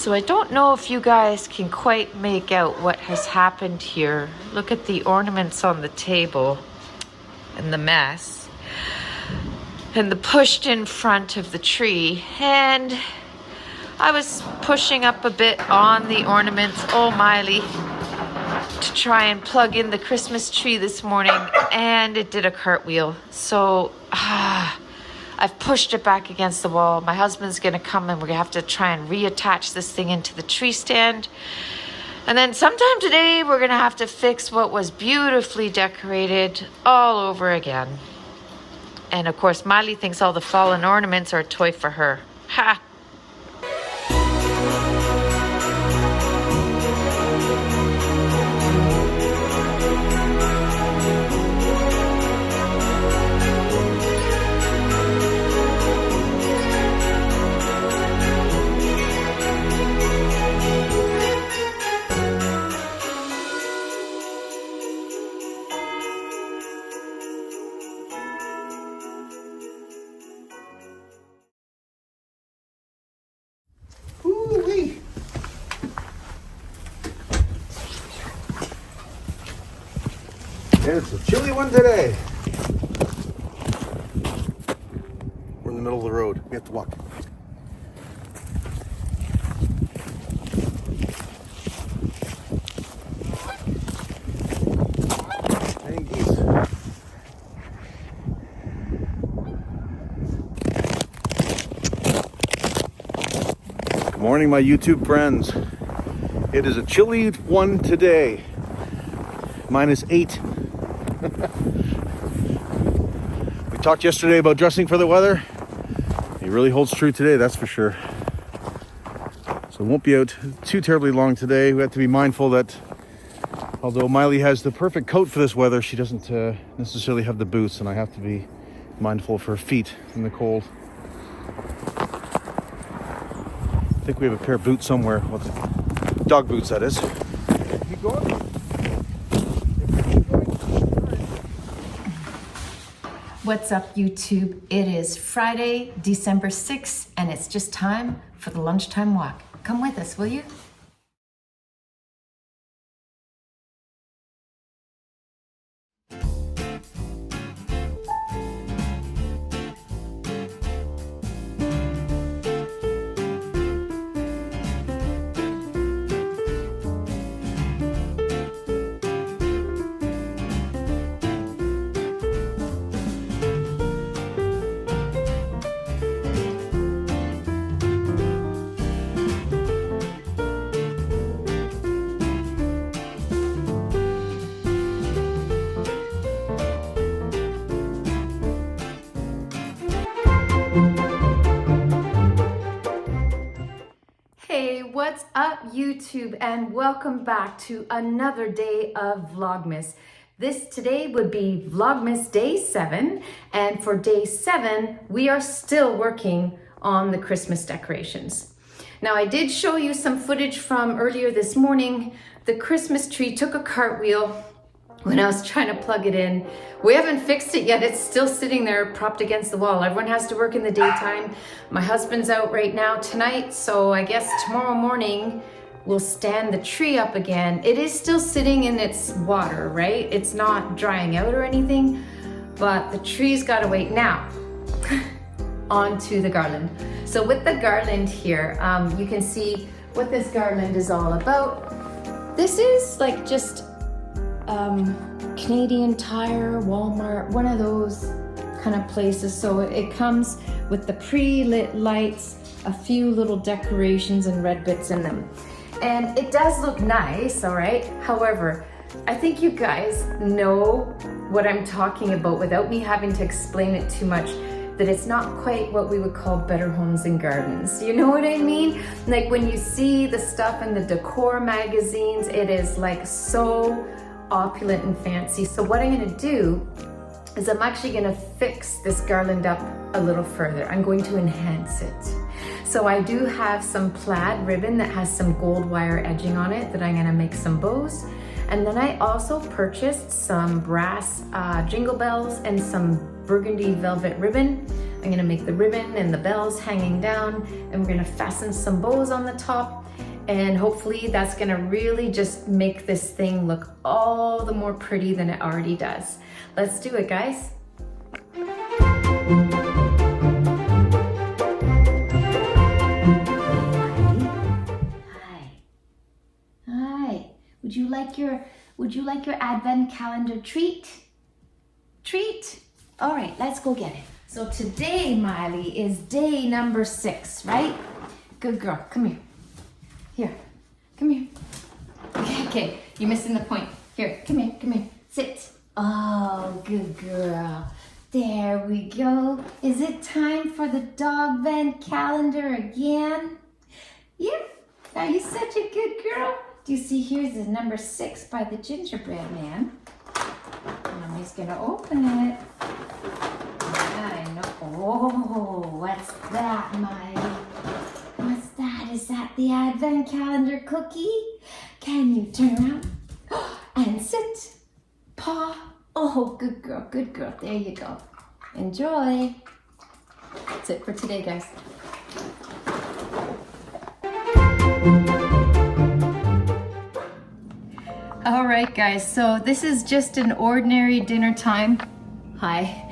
So I don't know if you guys can quite make out what has happened here. Look at the ornaments on the table and the mess and the pushed in front of the tree. And I was pushing up a bit on the ornaments, oh Miley, to try and plug in the Christmas tree this morning, and it did a cartwheel. So I've pushed it back against the wall. My husband's gonna come and we're gonna have to try and reattach this thing into the tree stand. And then sometime today, we're gonna have to fix what was beautifully decorated all over again. And of course, Miley thinks all the fallen ornaments are a toy for her. Ha! Ooh-wee. It's a chilly one today. We're in the middle of the road. We have to walk. Hey, geese. Good morning, my YouTube friends. It is a chilly one today. -8. We talked yesterday about dressing for the weather. It really holds true today, that's for sure. So it won't be out too terribly long today. We have to be mindful that although Miley has the perfect coat for this weather, she doesn't necessarily have the boots, and I have to be mindful of her feet in the cold. I think we have a pair of boots somewhere. Well, dog boots, that is. Keep going. What's up, YouTube? It is Friday, December 6th, and it's just time for the lunchtime walk. Come with us, will you? Hey, what's up, YouTube, and welcome back to another day of Vlogmas. Today would be Vlogmas Day 7, and for Day 7, we are still working on the Christmas decorations. Now, I did show you some footage from earlier this morning. The Christmas tree took a cartwheel when I was trying to plug it in. We haven't fixed it yet. It's still sitting there propped against the wall. Everyone has to work in the daytime. My husband's out right now tonight, so I guess tomorrow morning we'll stand the tree up again. It is still sitting in its water, right? It's not drying out or anything, but the tree's gotta wait. Now, onto the garland. So with the garland here, you can see what this garland is all about. This is like just Canadian Tire, Walmart, one of those kind of places. So it comes with the pre-lit lights, a few little decorations and red bits in them. And it does look nice, all right? However, I think you guys know what I'm talking about without me having to explain it too much, that it's not quite what we would call Better Homes and Gardens. You know what I mean? Like when you see the stuff in the decor magazines, it is like so opulent and fancy. So what I'm gonna do is I'm actually gonna fix this garland up a little further. I'm going to enhance it. So I do have some plaid ribbon that has some gold wire edging on it that I'm gonna make some bows. And then I also purchased some brass jingle bells and some burgundy velvet ribbon I'm gonna make the ribbon and the bells hanging down, and we're gonna fasten some bows on the top, and hopefully that's gonna really just make this thing look all the more pretty than it already does. Let's do it, guys. Hi. Would you like your advent calendar treat? Treat? All right, let's go get it. So today, Miley, is day number 6, right? Good girl, come here. Here, come here. Okay, you're missing the point. Here, come here, sit. Oh, good girl. There we go. Is it time for the dog vent calendar again? Yep, are you such a good girl? Do you see here's the number 6 by the gingerbread man. Mommy's gonna open it. I know. Oh, what's that, Miley? What's that? Is that the advent calendar cookie? Can you turn around and sit? Paw. Oh, good girl, good girl. There you go. Enjoy. That's it for today, guys. All right, guys, so this is just an ordinary dinner time. Hi.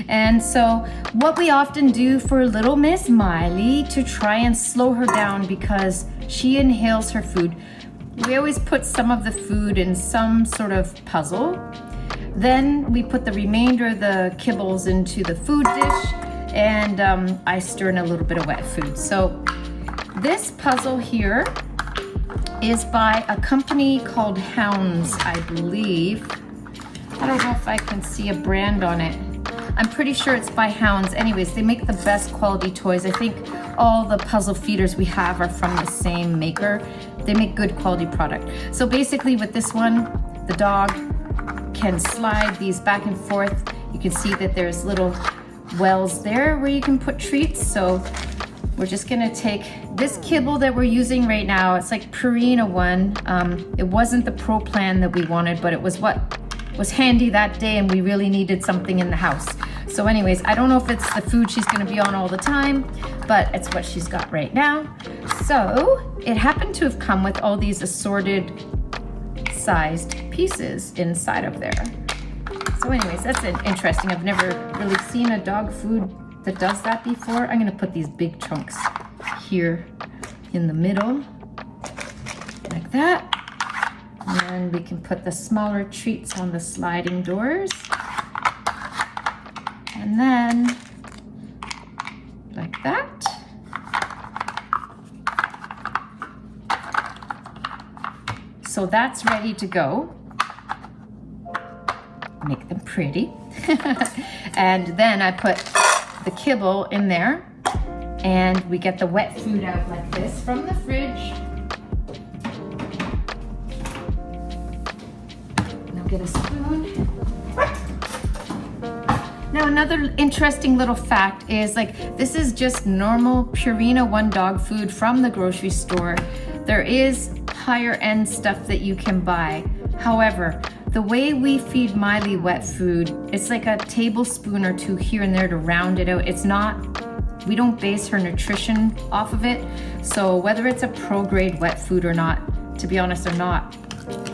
And so what we often do for little Miss Miley to try and slow her down because she inhales her food, we always put some of the food in some sort of puzzle. Then we put the remainder of the kibbles into the food dish, and I stir in a little bit of wet food. So this puzzle here is by a company called Hounds, I believe. I don't know if I can see a brand on it. I'm pretty sure it's by Hounds. Anyways, they make the best quality toys. I think all the puzzle feeders we have are from the same maker. They make good quality product. So basically with this one, the dog can slide these back and forth. You can see that there's little wells there where you can put treats. So we're just gonna take this kibble that we're using right now. It's like Purina one. It wasn't the Pro Plan that we wanted, but it was what was handy that day, and we really needed something in the house. So anyways, I don't know if it's the food she's gonna be on all the time, but it's what she's got right now. So it happened to have come with all these assorted sized pieces inside of there. So anyways, that's interesting. I've never really seen a dog food that does that before. I'm gonna put these big chunks here in the middle, like that. And we can put the smaller treats on the sliding doors. And then, like that. So that's ready to go. Make them pretty. And then I put the kibble in there, and we get the wet food out like this from the fridge. Now get a spoon. Now another interesting little fact is, like, this is just normal Purina one dog food from the grocery store. There is higher end stuff that you can buy. However, the way we feed Miley wet food, it's like a tablespoon or 2 here and there to round it out. It's not, we don't base her nutrition off of it. So whether it's a pro grade wet food or not, to be honest, I'm not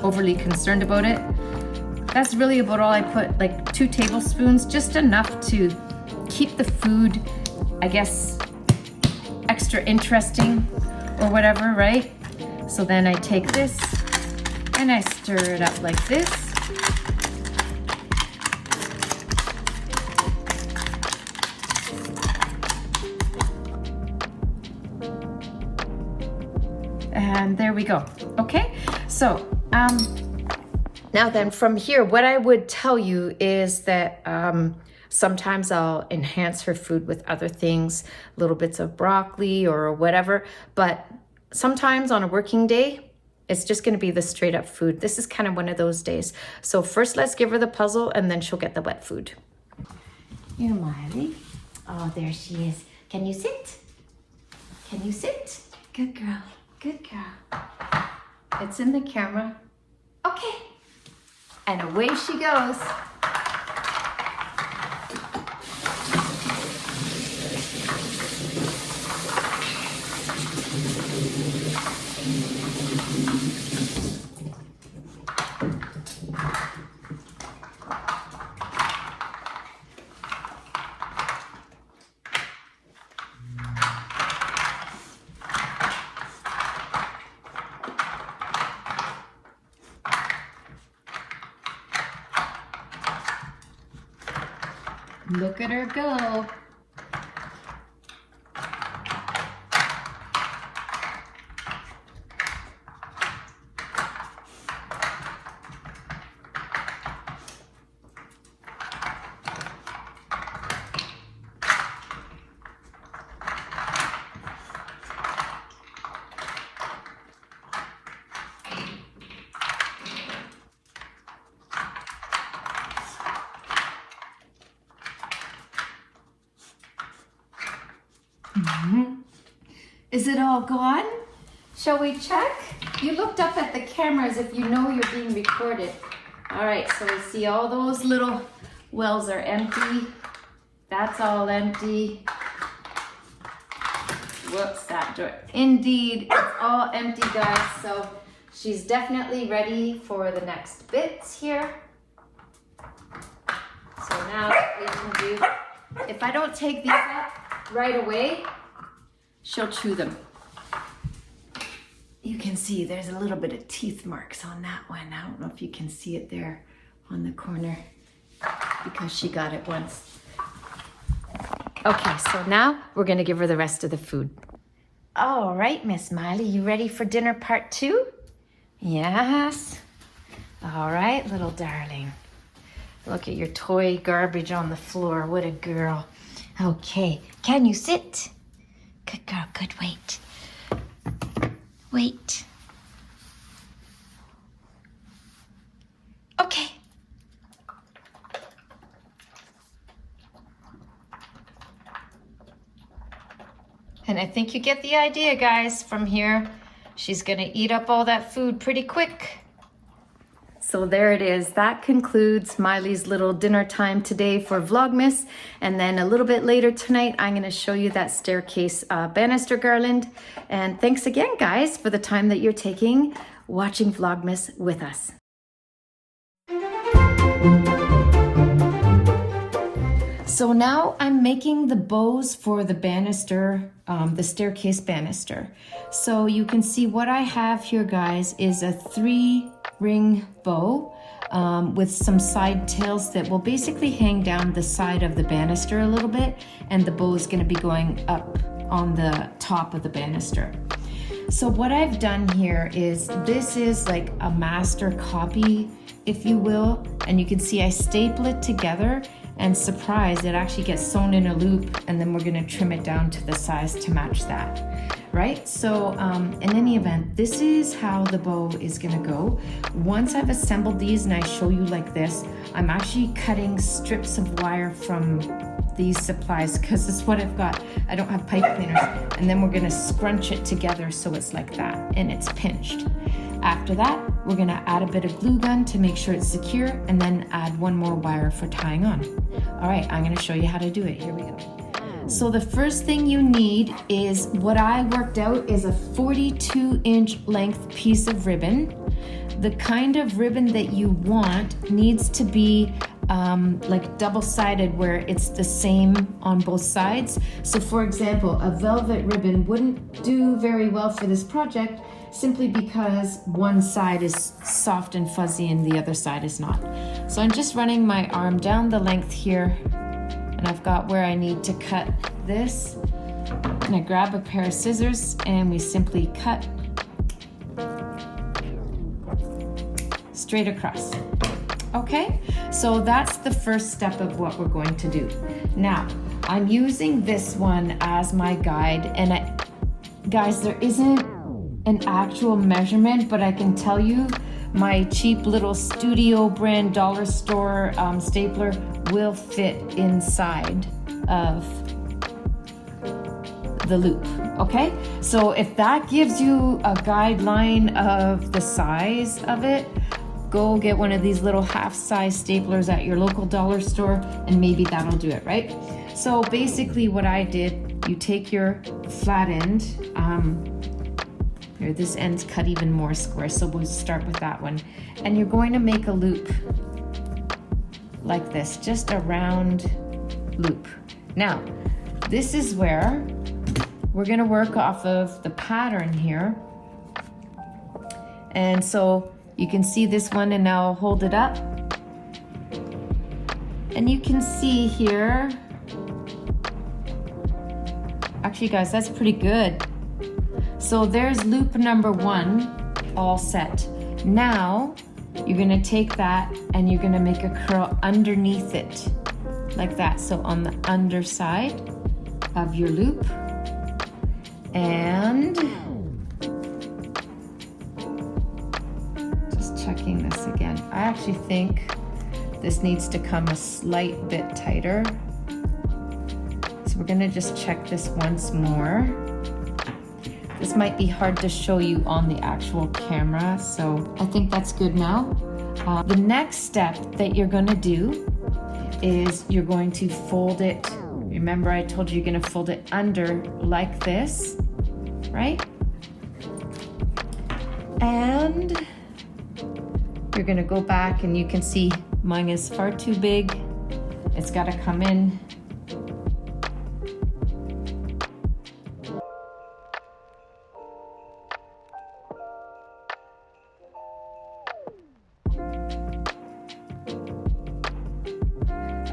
overly concerned about it. That's really about all I put, like 2 tablespoons, just enough to keep the food, I guess, extra interesting or whatever, right? So then I take this and I stir it up like this. And there we go. Okay, so now then from here, what I would tell you is that sometimes I'll enhance her food with other things, little bits of broccoli or whatever, but sometimes on a working day, it's just gonna be the straight up food. This is kind of one of those days. So first let's give her the puzzle and then she'll get the wet food. Here, Miley. Oh, there she is. Can you sit? Can you sit? Good girl, good girl. It's in the camera. Okay. And away she goes. Look at her go. Is it all gone? Shall we check? You looked up at the camera as if you know you're being recorded. All right, so we see all those little wells are empty. That's all empty. Whoops, that door. Indeed, it's all empty, guys. So she's definitely ready for the next bits here. So now we can do, if I don't take these up right away, she'll chew them. You can see there's a little bit of teeth marks on that one. I don't know if you can see it there on the corner because she got it once. Okay, so now we're gonna give her the rest of the food. All right, Miss Miley, you ready for dinner part 2? Yes. All right, little darling. Look at your toy garbage on the floor. What a girl. Okay, can you sit? Good girl, good, wait. Wait. Okay. And I think you get the idea, guys, from here. She's gonna eat up all that food pretty quick. So there it is. That concludes Miley's little dinner time today for Vlogmas. And then a little bit later tonight, I'm going to show you that staircase banister garland. And thanks again, guys, for the time that you're taking watching Vlogmas with us. So now I'm making the bows for the banister, the staircase banister. So you can see what I have here, guys, is a 3-ring bow with some side tails that will basically hang down the side of the banister a little bit, and the bow is going to be going up on the top of the banister. So what I've done here is, this is like a master copy, if you will, and you can see I staple it together, and surprise, it actually gets sewn in a loop, and then we're gonna trim it down to the size to match that, right? So in any event, this is how the bow is gonna go. Once I've assembled these and I show you like this, I'm actually cutting strips of wire from these supplies because it's what I've got. I don't have pipe cleaners. And then we're gonna scrunch it together so it's like that and it's pinched. After that, we're gonna add a bit of glue gun to make sure it's secure, and then add one more wire for tying on. All right, I'm gonna show you how to do it. Here we go. So the first thing you need is, what I worked out is a 42-inch length piece of ribbon. The kind of ribbon that you want needs to be like double-sided, where it's the same on both sides. So for example, a velvet ribbon wouldn't do very well for this project, simply because one side is soft and fuzzy and the other side is not. So I'm just running my arm down the length here, and I've got where I need to cut this. And I grab a pair of scissors and we simply cut straight across. Okay, so that's the first step of what we're going to do. Now, I'm using this one as my guide, and guys, there isn't an actual measurement, but I can tell you my cheap little Studio brand dollar store stapler will fit inside of the loop. Okay, so if that gives you a guideline of the size of it, go get one of these little half-size staplers at your local dollar store, and maybe that'll do it, right? So basically what I did, you take your flat end, here, this end's cut even more square, so we'll start with that one. And you're going to make a loop like this, just a round loop. Now, this is where we're gonna work off of the pattern here. And so you can see this one, and now I'll hold it up. And you can see here, actually guys, that's pretty good. So there's loop number 1 all set. Now you're gonna take that and you're gonna make a curl underneath it like that. So on the underside of your loop, and just checking this again. I actually think this needs to come a slight bit tighter. So we're gonna just check this once more. This might be hard to show you on the actual camera, so I think that's good now. The next step that you're gonna do is you're going to fold it. Remember I told you you're gonna fold it under like this, right? And you're gonna go back and you can see mine is far too big. It's gotta come in.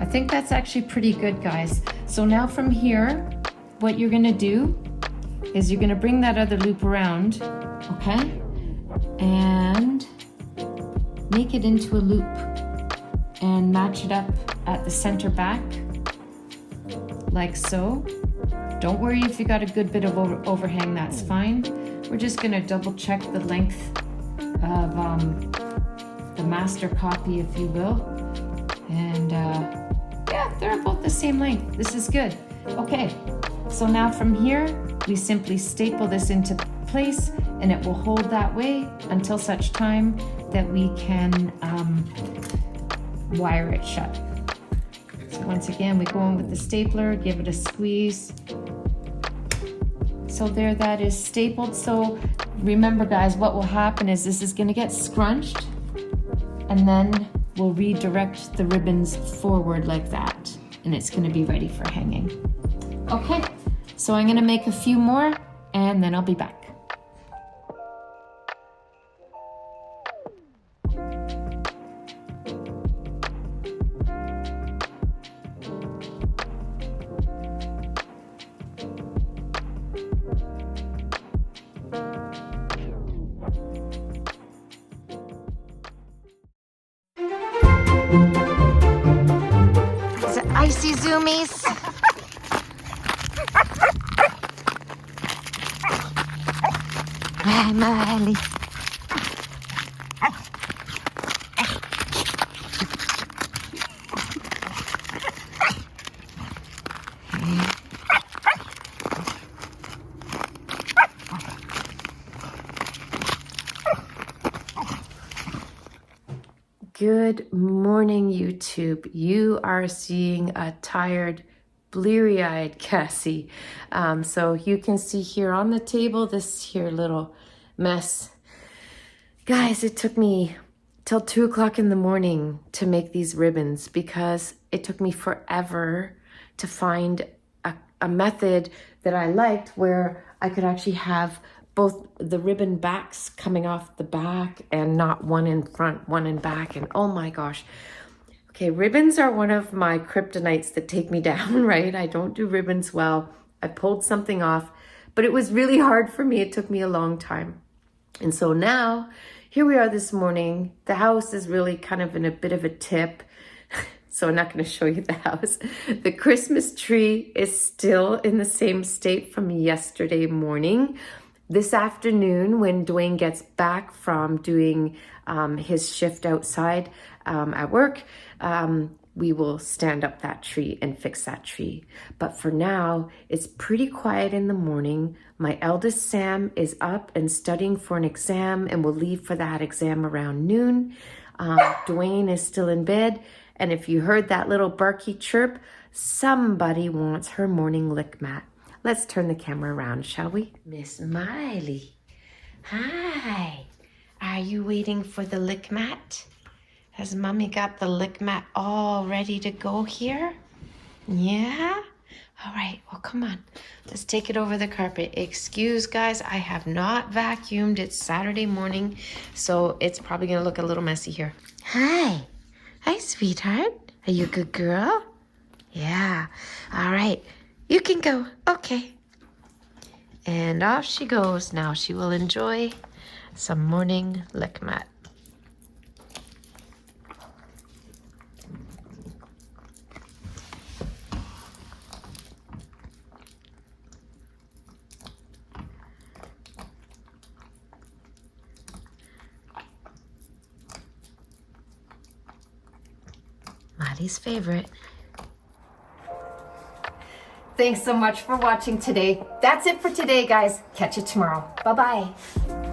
I think that's actually pretty good, guys. So now from here, what you're gonna do is you're gonna bring that other loop around, okay? And make it into a loop and match it up at the center back, like so. Don't worry if you got a good bit of overhang, that's fine. We're just gonna double check the length of the master copy, if you will. And yeah, they're about the same length. This is good. Okay, so now from here, we simply staple this into place and it will hold that way until such time that we can wire it shut. So once again, we go in with the stapler, give it a squeeze. So there, that is stapled. So remember guys, what will happen is this is gonna get scrunched and then we'll redirect the ribbons forward like that, and it's gonna be ready for hanging. Okay, so I'm gonna make a few more and then I'll be back. Is it icy zoomies? Hi, Miley. Good morning, YouTube. You are seeing a tired, bleary-eyed Cassie. So you can see here on the table, this here little mess. Guys, it took me till 2 o'clock in the morning to make these ribbons because it took me forever to find a method that I liked where I could actually have both the ribbon backs coming off the back and not one in front, one in back. And oh my gosh. Okay, ribbons are one of my kryptonites that take me down, right? I don't do ribbons well. I pulled something off, but it was really hard for me. It took me a long time. And so now, here we are this morning. The house is really kind of in a bit of a tip. So I'm not going to show you the house. The Christmas tree is still in the same state from yesterday morning. This afternoon, when Dwayne gets back from doing his shift outside at work, we will stand up that tree and fix that tree. But for now, it's pretty quiet in the morning. My eldest Sam is up and studying for an exam and will leave for that exam around noon. Dwayne is still in bed. And if you heard that little barky chirp, somebody wants her morning lick mat. Let's turn the camera around, shall we? Miss Miley. Hi. Are you waiting for the lick mat? Has Mommy got the lick mat all ready to go here? Yeah? All right, well, come on. Let's take it over the carpet. Excuse, guys, I have not vacuumed. It's Saturday morning, so it's probably gonna look a little messy here. Hi. Hi, sweetheart. Are you a good girl? Yeah. All right. You can go. Okay. And off she goes. Now she will enjoy some morning lick mat. Maddie's favorite. Thanks so much for watching today. That's it for today, guys. Catch you tomorrow. Bye-bye.